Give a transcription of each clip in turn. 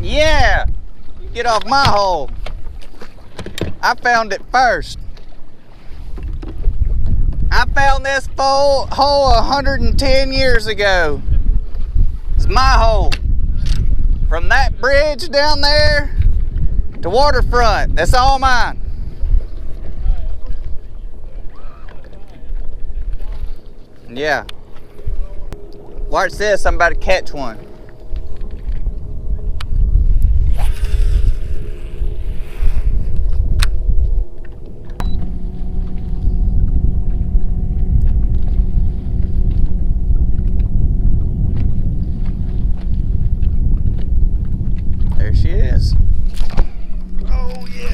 Yeah! Get off my hole. I found it first. I found this hole 110 years ago. It's my hole. From that bridge down there to waterfront, that's all mine. Yeah. Watch this, I'm about to catch one. There she is. Oh yeah.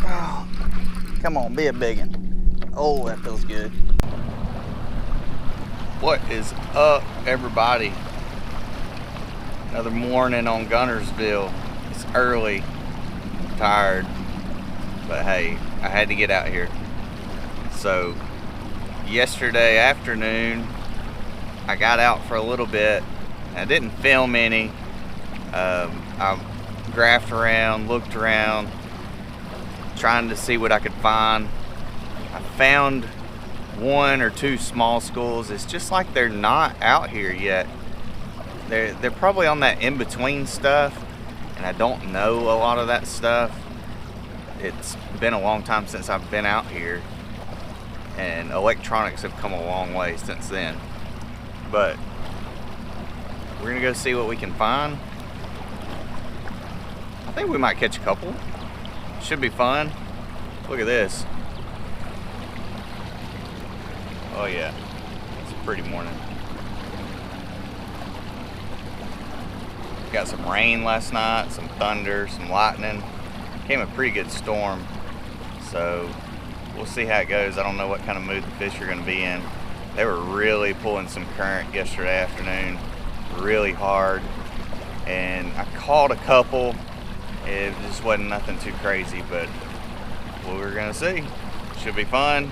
Oh, come on, be a big one. Oh, that feels good. What is up, everybody? Another morning on Guntersville. It's early, I'm tired, but hey, I had to get out here. So yesterday afternoon I got out for a little bit. I didn't film any. I graphed around, looked around, trying to see what I could find. I found one or two small schools. It's just like they're not out here yet. They're probably on that in-between stuff, and I don't know a lot of that stuff. It's been a long time since I've been out here, and electronics have come a long way since then. But we're gonna go see what we can find. I think we might catch a couple. Should be fun. Look at this. Oh yeah, it's a pretty morning. Got some rain last night, some thunder, some lightning. Came a pretty good storm. So we'll see how it goes. I don't know what kind of mood the fish are gonna be in. They were really pulling some current yesterday afternoon, really hard. And I caught a couple. It just wasn't nothing too crazy, but we're gonna see. Should be fun.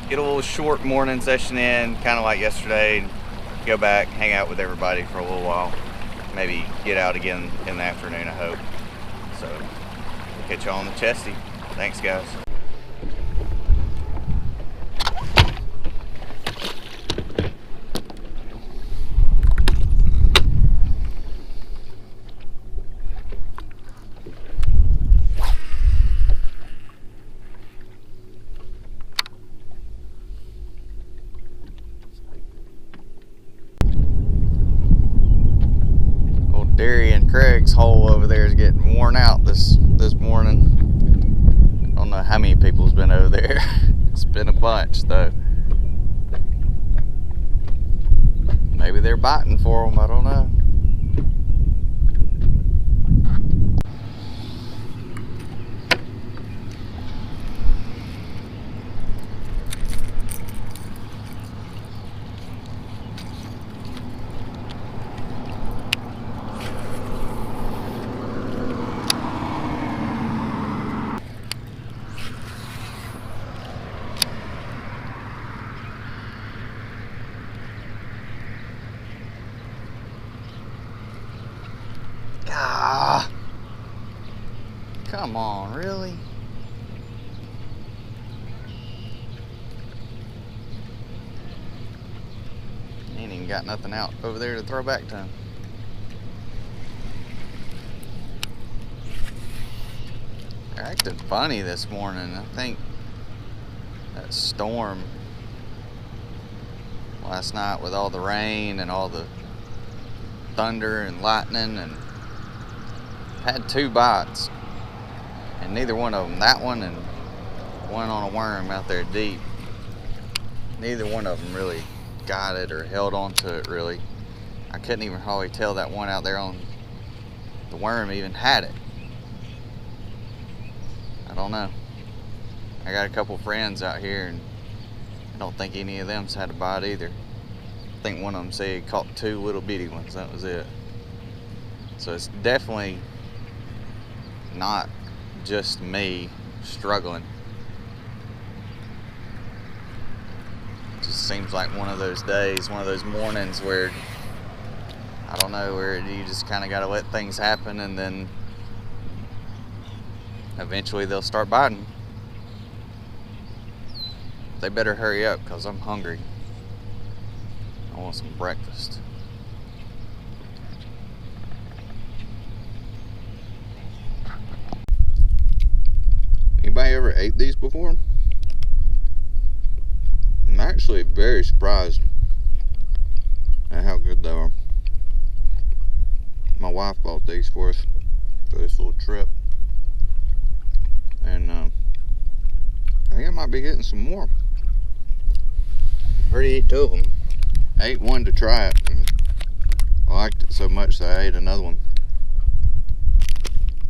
Get a little short morning session in, kind of like yesterday. Go back, hang out with everybody for a little while. Maybe get out again in the afternoon, I hope. So, we'll catch y'all on the chesty. Thanks, guys. Craig's hole over there is getting worn out this morning. I don't know how many people's been over there. It's been a bunch though. Maybe they're biting for them, I don't know. Come on, really? Ain't even got nothing out over there to throw back to him. They're acting funny this morning. I think that storm last night with all the rain and all the thunder and lightning, and had two bites. And neither one of them, that one and one on a worm out there deep, neither one of them really got it or held on to it really. I couldn't even hardly tell that one out there on the worm even had it. I don't know. I got a couple friends out here and I don't think any of them's had a bite either. I think one of them said he caught two little bitty ones, that was it. So it's definitely not just me struggling. It just seems like one of those days, one of those mornings where I don't know, where you just kind of got to let things happen, and then eventually they'll start biting. They better hurry up, because I'm hungry. I want some breakfast. Anybody ever ate these before? I'm actually very surprised at how good they are. My wife bought these for us for this little trip, and I think I might be getting some more. I already ate 2 of them. I ate one to try it, and I liked it so much that I ate another one.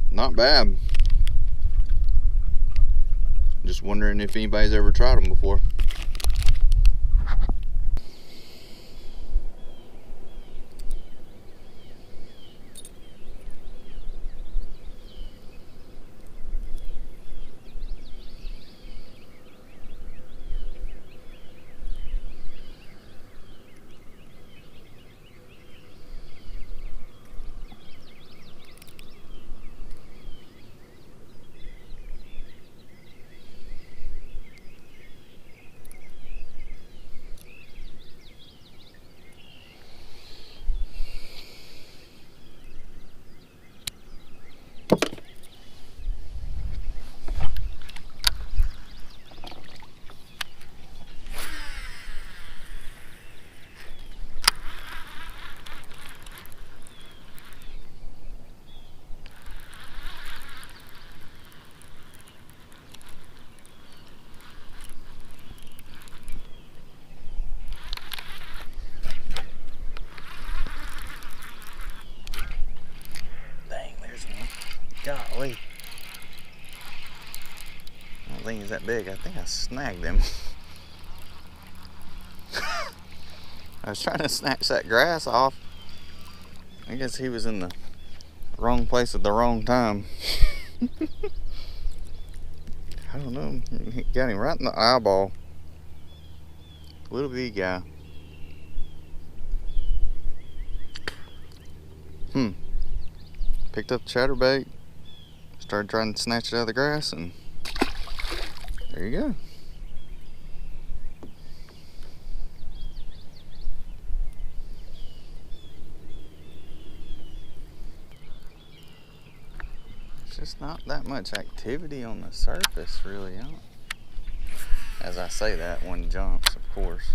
Not bad. Just wondering if anybody's ever tried them before. Golly. I don't think he's that big. I think I snagged him. I was trying to snatch that grass off. I guess he was in the wrong place at the wrong time. I don't know. He got him right in the eyeball. Little bitty guy. Picked up the chatterbait. Started trying to snatch it out of the grass, and there you go. It's just not that much activity on the surface, really. As I say that, one jumps, of course.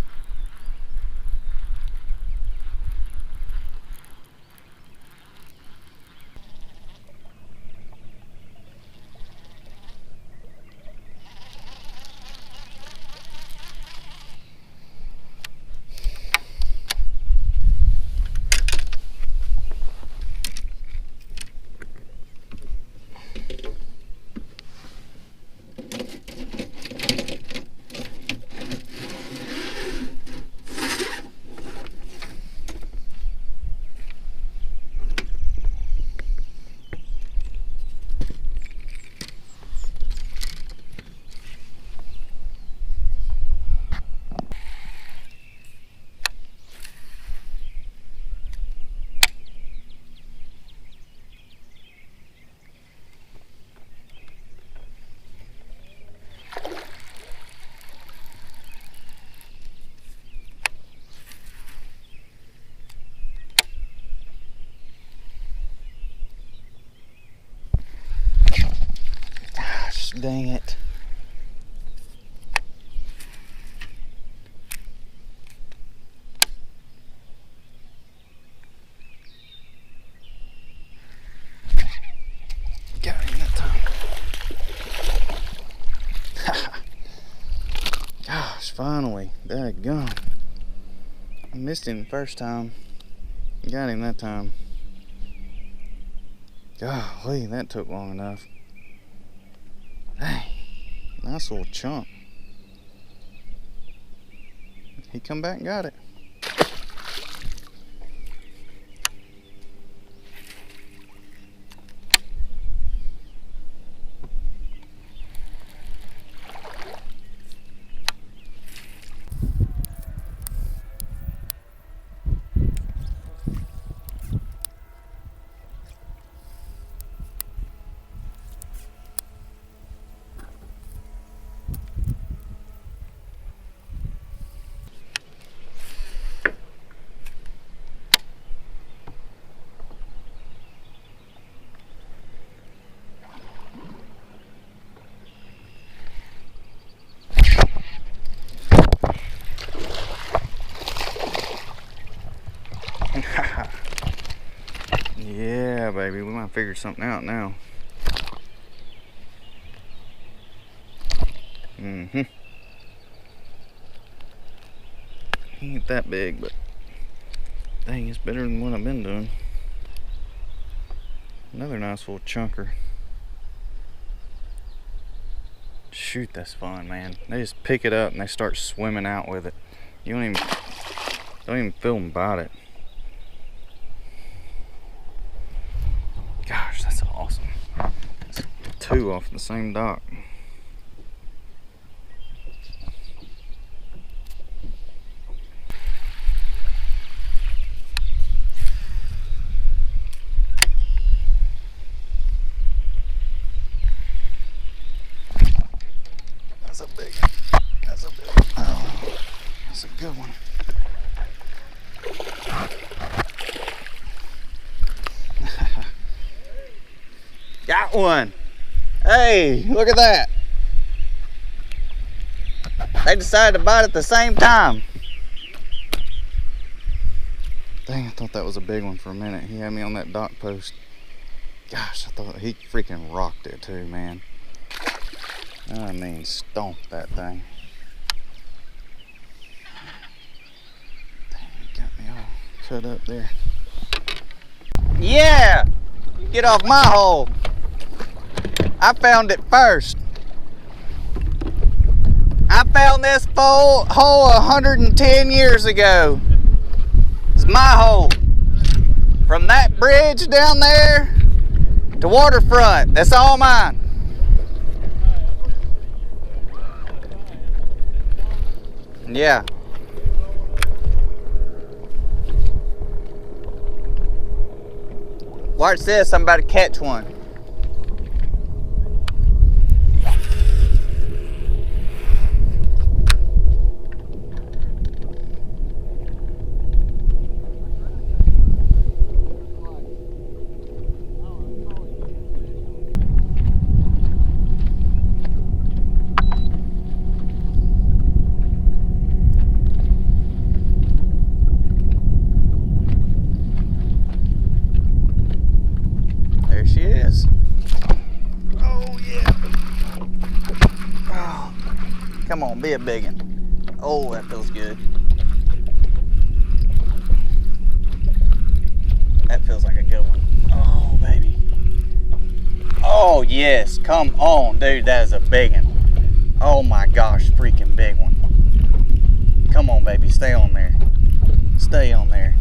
Dang it. Got him that time. Gosh, finally. Daggone. I missed him the first time. Got him that time. Golly, that took long enough. Dang, nice little chunk. He come back and got it. Yeah, baby, we might figure something out now. Mm-hmm. He ain't that big, but dang, it's better than what I've been doing. Another nice little chunker. Shoot, that's fun, man. They just pick it up and they start swimming out with it. You don't even feel them bite it. Gosh, that's awesome. That's 2 off the same dock. That's a big one. That's a big one. Oh, that's a good one. Got one. Hey, look at that. They decided to bite at the same time. Dang, I thought that was a big one for a minute. He had me on that dock post. Gosh, I thought he freaking rocked it too, man. I mean, stomped that thing. Dang, he got me all cut up there. Yeah! Get off my hole. I found it first. I found this hole 110 years ago. It's my hole. From that bridge down there to waterfront, that's all mine. Yeah. Watch this, I'm about to catch one. She is. Oh yeah. Oh, come on, be a big one. Oh, that feels good. That feels like a good one. Oh baby. Oh yes, come on, dude. That is a big one. Oh my gosh, freaking big one. Come on, baby, stay on there. Stay on there.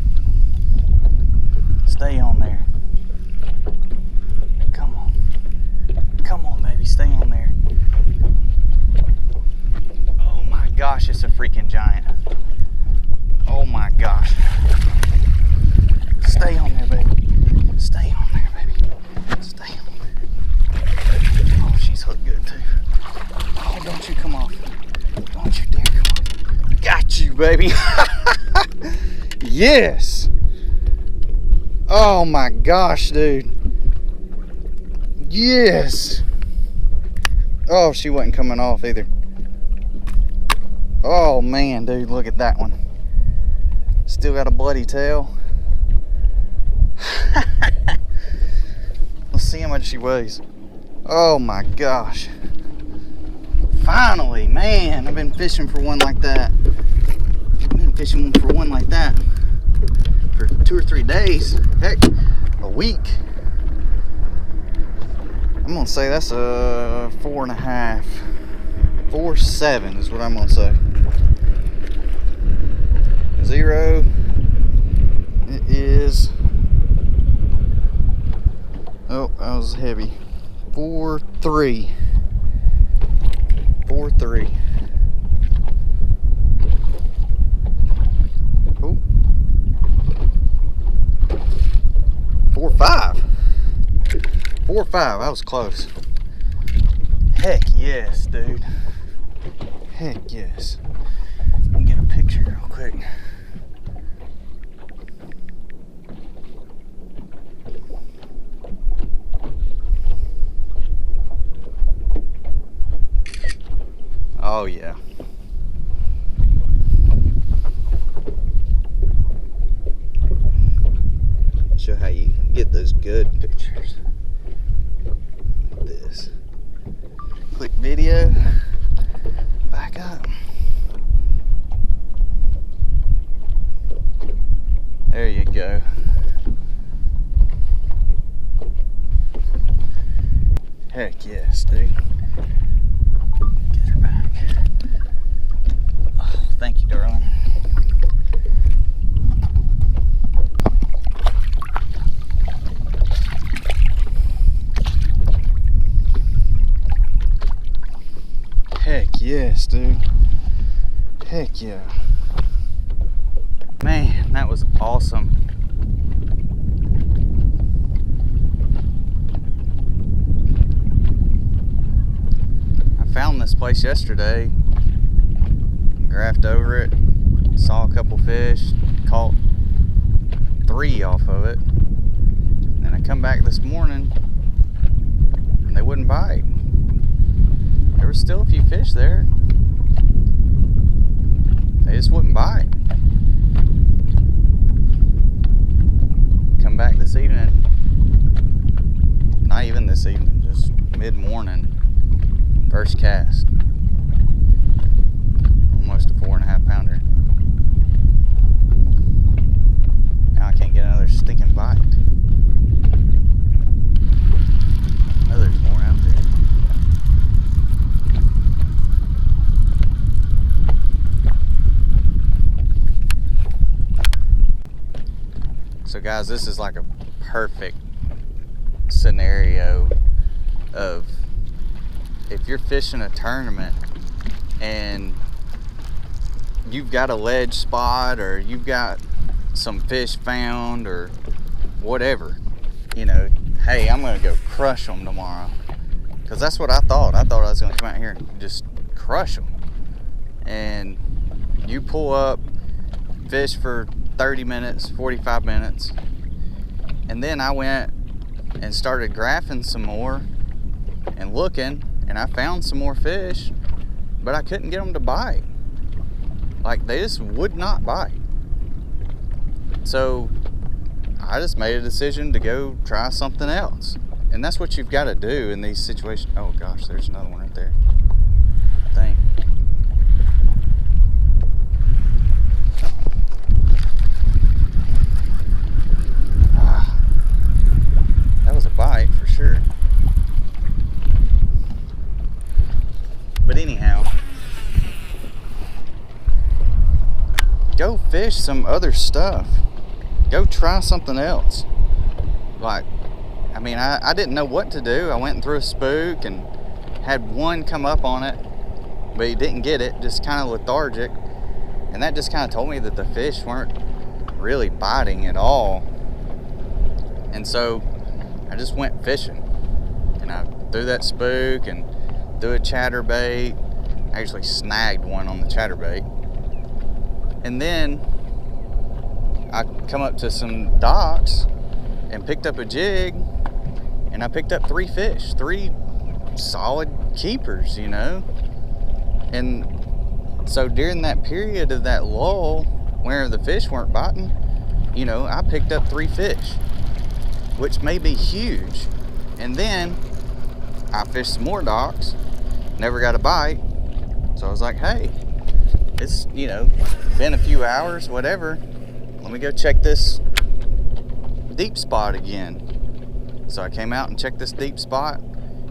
Stay on there. Come on, baby, stay on there. Oh my gosh, it's a freaking giant. Oh my gosh. Stay on there, baby. Stay on there, baby. Stay on there. Oh, she's hooked good too. Oh, don't you come off. Don't you dare come off. Got you, baby. Yes. Oh my gosh, dude. Yes. Oh, she wasn't coming off either. Oh man, dude, look at that one. Still got a bloody tail. Let's see how much she weighs. Oh my gosh. Finally, man, I've been fishing for one like that. I've been fishing for one like that for 2 or 3 days. Heck, a week. I'm gonna say that's a 4.5. 4.7 is what I'm gonna say. 0. It is. Oh, that was heavy. 4.3. 4.3. Oh. 4.5. 4.5, I was close. Heck yes, dude. Heck yes. Let me get a picture real quick. Oh yeah. She'll how you get those good pictures. Like this. Click video, back up. There you go. Heck yes, dude. Get her back. Oh, thank you, darling. Heck yes, dude. Heck yeah. Man, that was awesome. I found this place yesterday, graphed over it, saw a couple fish, caught 3 off of it. And I come back this morning and they wouldn't bite. There was still a few fish there. They just wouldn't bite. Come back this evening. Not even this evening, just mid-morning. First cast. Almost a 4.5 pounder. Now I can't get another stinking bite. Oh, there's more out there. So guys, this is like a perfect scenario of if you're fishing a tournament and you've got a ledge spot or you've got some fish found or whatever, you know, hey, I'm gonna go crush them tomorrow, because that's what I thought. I thought I was gonna come out here and just crush them. And you pull up, fish for 30 minutes, 45 minutes, and then I went and started graphing some more and looking, and I found some more fish, but I couldn't get them to bite. Like, they just would not bite. So I just made a decision to go try something else, and that's what you've got to do in these situations. Oh gosh, there's another one right there. Dang. That was a bite for sure. But anyhow, go fish some other stuff. Go try something else. Like, I mean, I didn't know what to do. I went and threw a spook and had one come up on it, but he didn't get it, just kind of lethargic. And that just kind of told me that the fish weren't really biting at all. And so I just went fishing, and I threw that spook and threw a chatterbait. I actually snagged one on the chatterbait. And then I come up to some docks and picked up a jig, and I picked up 3 fish, 3 solid keepers, you know. And so during that period of that lull where the fish weren't biting, you know, I picked up 3 fish, which may be huge. And then I fished some more docks, never got a bite. So I was like, hey, it's, you know, been a few hours, whatever. Let me go check this deep spot again. So I came out and checked this deep spot.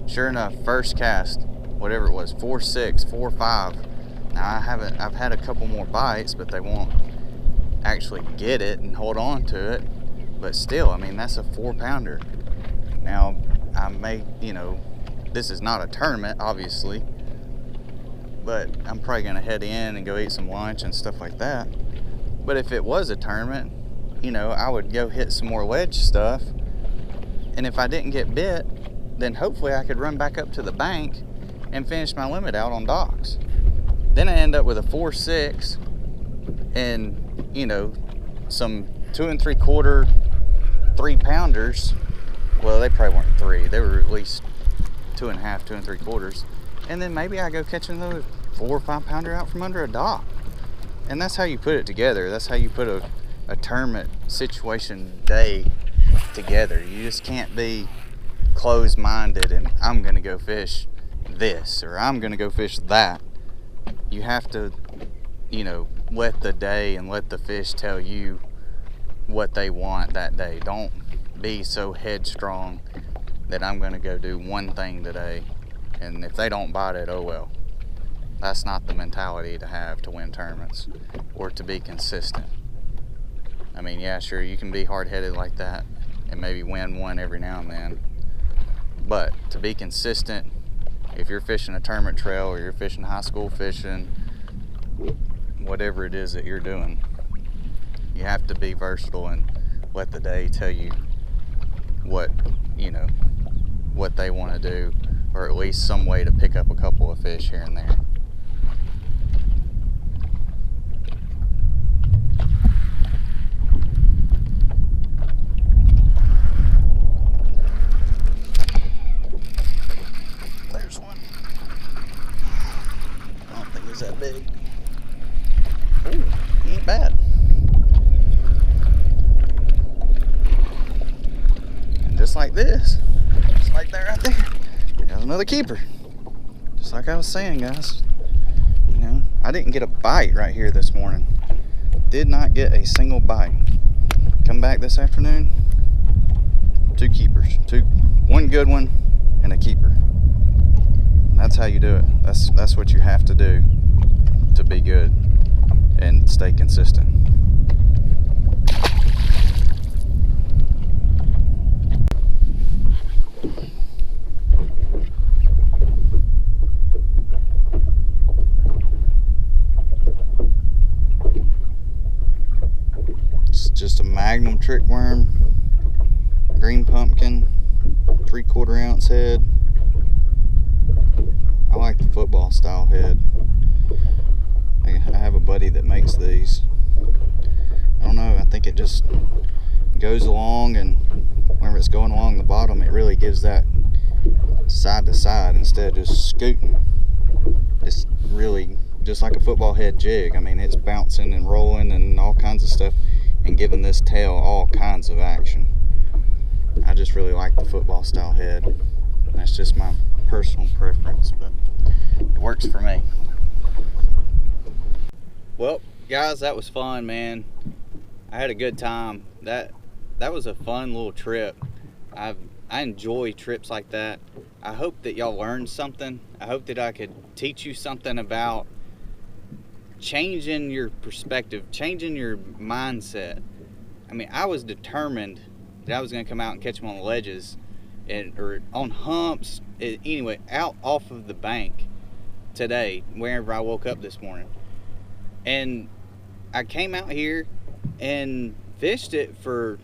Sure enough, first cast, whatever it was, 4.6, 4.5. Now I've had a couple more bites, but they won't actually get it and hold on to it. But still, I mean, that's a 4-pounder. Now, I may, you know, this is not a tournament, obviously, but I'm probably gonna head in and go eat some lunch and stuff like that. But if it was a tournament, you know, I would go hit some more ledge stuff, and if I didn't get bit, then hopefully I could run back up to the bank and finish my limit out on docks. Then I end up with a 4.6 and, you know, some 2 3/4, 3-pounders. Well, they probably weren't 3. They were at least 2.5, 2 3/4. And then maybe I go catch another 4 or 5-pounder out from under a dock. And that's how you put it together. That's how you put a tournament situation day together. You just can't be closed-minded and I'm gonna go fish this or I'm gonna go fish that. You have to, let the day and let the fish tell you what they want that day. Don't be so headstrong that I'm gonna go do one thing today, and if they don't bite it, oh well. That's not the mentality to have to win tournaments or to be consistent. I mean, yeah, sure, you can be hard-headed like that and maybe win one every now and then, but to be consistent, if you're fishing a tournament trail or you're fishing high school fishing, whatever it is that you're doing, you have to be versatile and let the day tell you what they want to do, or at least some way to pick up a couple of fish here and there. There's one. I don't think he's that big. Ooh, he ain't bad. And just like this, just like that right there, got another keeper. Just like I was saying, guys, I didn't get a bite right here this morning. Did not get a single bite. Come back this afternoon, 2 keepers, one good one and a keeper. And that's how you do it. That's what you have to do to be good and stay consistent. It's just a Magnum trick worm, green pumpkin, 3/4 ounce head. I like the football style head. I have a buddy that makes these. I don't know, I think it just goes along, and whenever it's going along the bottom, it really gives that side to side instead of just scooting. It's really just like a football head jig. I mean, it's bouncing and rolling and all kinds of stuff and giving this tail all kinds of action. I just really like the football style head. That's just my personal preference, but it works for me. Well, guys, that was fun, man. I had a good time. That was a fun little trip. I enjoy trips like that. I hope that y'all learned something. I hope that I could teach you something about changing your perspective, changing your mindset. I mean, I was determined that I was going to come out and catch them on the ledges or on humps, anyway, out off of the bank today, wherever I woke up this morning. And I came out here and fished it for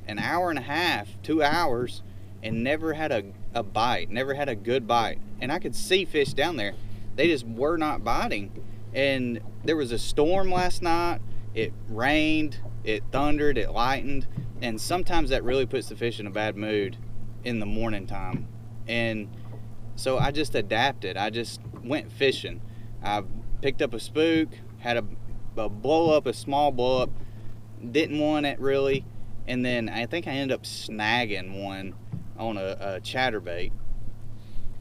an hour and a half, 2 hours, and never had a bite, never had a good bite. And I could see fish down there. They just were not biting. And there was a storm last night. It rained, it thundered, it lightened. And sometimes that really puts the fish in a bad mood in the morning time. And so I just adapted. I just went fishing. I picked up a spook, had a blow up, a small blow up. Didn't want it really. And then I think I ended up snagging one on a chatterbait.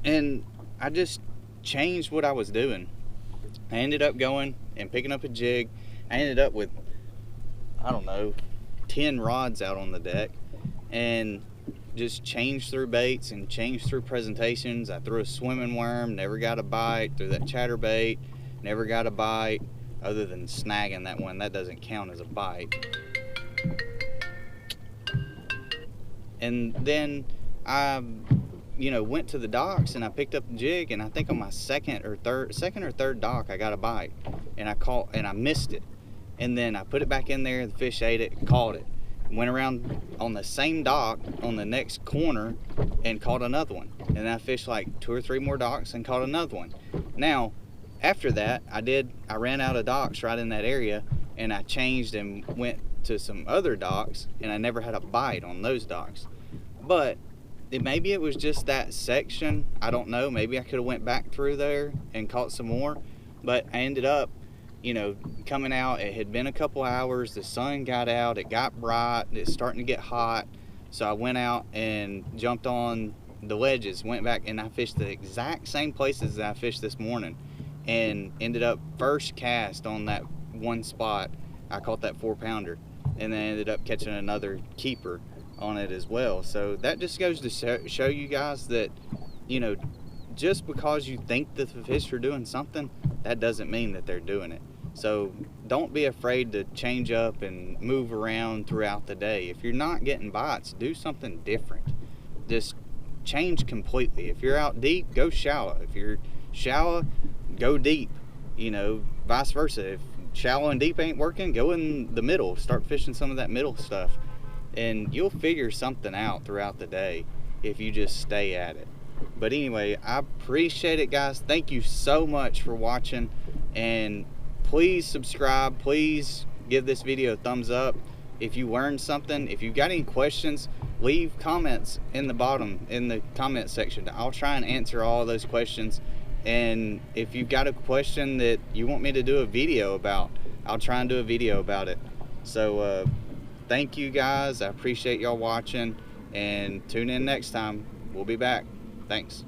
And I just changed what I was doing. I ended up going and picking up a jig. I ended up with, 10 rods out on the deck, and just changed through baits and changed through presentations. I threw a swimming worm, never got a bite. Threw that chatterbait, never got a bite, other than snagging that one. That doesn't count as a bite. And then I went to the docks and I picked up the jig, and I think on my second or third dock I got a bite, and I missed it. And then I put it back in there, the fish ate it, caught it. Went around on the same dock on the next corner and caught another one. And I fished like 2 or 3 more docks and caught another one. Now, after that, I ran out of docks right in that area, and I changed and went to some other docks, and I never had a bite on those docks. But maybe it was just that section. I don't know. Maybe I could have went back through there and caught some more. But I ended up, coming out. It had been a couple hours. The sun got out. It got bright. It's starting to get hot. So I went out and jumped on the ledges, went back, and I fished the exact same places that I fished this morning, and ended up first cast on that one spot. I caught that 4-pounder, and then ended up catching another keeper on it as well. So that just goes to show you guys that, you know, just because you think that the fish are doing something, that doesn't mean that they're doing it. So don't be afraid to change up and move around throughout the day. If you're not getting bites, do something different. Just change completely. If you're out deep, go shallow. If you're shallow, go deep. You know, vice versa. If shallow and deep ain't working, go in the middle. Start fishing some of that middle stuff. And you'll figure something out throughout the day if you just stay at it. But anyway, I appreciate it, guys. Thank you so much for watching, and please subscribe. Please give this video a thumbs up if you learned something. If you've got any questions, leave comments in the bottom in the comment section. I'll try and answer all those questions. And if you've got a question that you want me to do a video about, I'll try and do a video about it. So thank you, guys. I appreciate y'all watching, and tune in next time. We'll be back. Thanks.